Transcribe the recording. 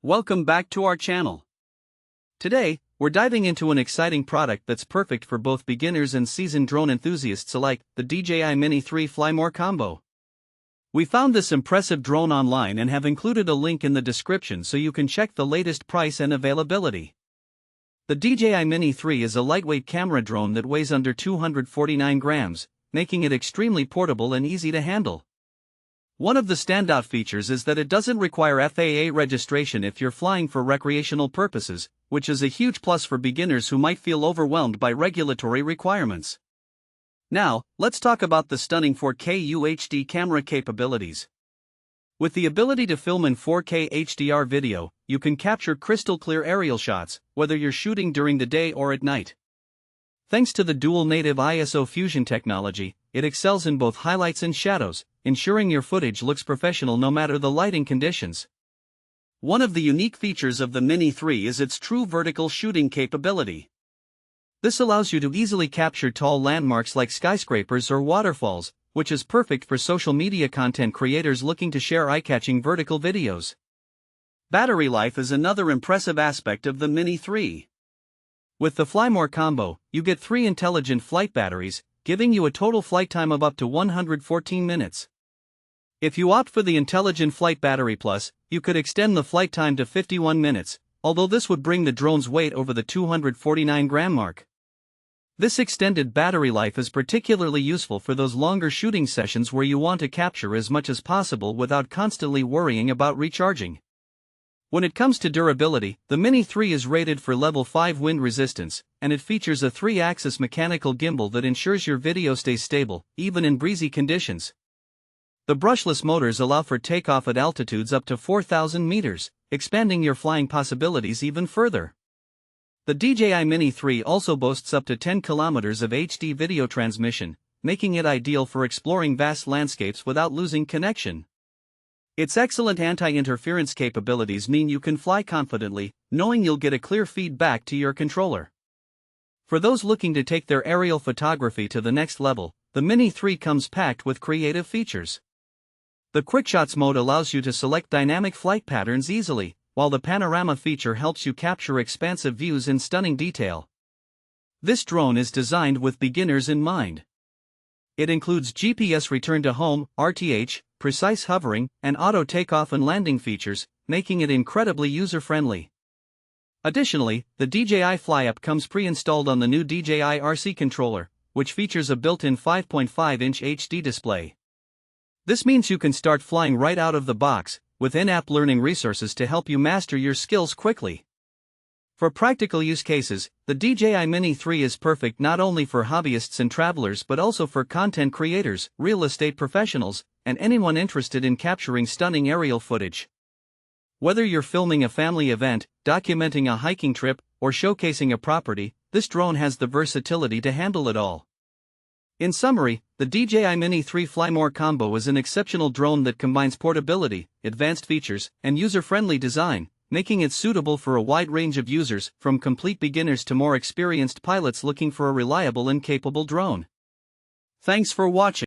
Welcome back to our channel. Today, we're diving into an exciting product that's perfect for both beginners and seasoned drone enthusiasts alike, the DJI Mini 3 Fly More Combo. We found this impressive drone online and have included a link in the description so you can check the latest price and availability. The DJI Mini 3 is a lightweight camera drone that weighs under 249 grams, making it extremely portable and easy to handle. One of the standout features is that it doesn't require FAA registration if you're flying for recreational purposes, which is a huge plus for beginners who might feel overwhelmed by regulatory requirements. Now, let's talk about the stunning 4K UHD camera capabilities. With the ability to film in 4K HDR video, you can capture crystal clear aerial shots, whether you're shooting during the day or at night. Thanks to the dual native ISO fusion technology, it excels in both highlights and shadows, ensuring your footage looks professional no matter the lighting conditions. One of the unique features of the Mini 3 is its true vertical shooting capability. This allows you to easily capture tall landmarks like skyscrapers or waterfalls, which is perfect for social media content creators looking to share eye-catching vertical videos. Battery life is another impressive aspect of the Mini 3. With the Fly More combo, you get 3 intelligent flight batteries, giving you a total flight time of up to 114 minutes. If you opt for the Intelligent Flight Battery Plus, you could extend the flight time to 51 minutes, although this would bring the drone's weight over the 249-gram mark. This extended battery life is particularly useful for those longer shooting sessions where you want to capture as much as possible without constantly worrying about recharging. When it comes to durability, the Mini 3 is rated for level 5 wind resistance, and it features a 3-axis mechanical gimbal that ensures your video stays stable, even in breezy conditions. The brushless motors allow for takeoff at altitudes up to 4,000 meters, expanding your flying possibilities even further. The DJI Mini 3 also boasts up to 10 kilometers of HD video transmission, making it ideal for exploring vast landscapes without losing connection. Its excellent anti-interference capabilities mean you can fly confidently, knowing you'll get a clear feed back to your controller. For those looking to take their aerial photography to the next level, the Mini 3 comes packed with creative features. The QuickShots mode allows you to select dynamic flight patterns easily, while the panorama feature helps you capture expansive views in stunning detail. This drone is designed with beginners in mind. It includes GPS return to home, RTH, precise hovering, and auto takeoff and landing features, making it incredibly user-friendly. Additionally, the DJI Fly app comes pre-installed on the new DJI RC controller, which features a built-in 5.5-inch HD display. This means you can start flying right out of the box, with in-app learning resources to help you master your skills quickly. For practical use cases, the DJI Mini 3 is perfect not only for hobbyists and travelers but also for content creators, real estate professionals, and anyone interested in capturing stunning aerial footage. Whether you're filming a family event, documenting a hiking trip, or showcasing a property, this drone has the versatility to handle it all. In summary, the DJI Mini 3 Fly More combo is an exceptional drone that combines portability, advanced features, and user-friendly design, making it suitable for a wide range of users, from complete beginners to more experienced pilots looking for a reliable and capable drone. Thanks for watching.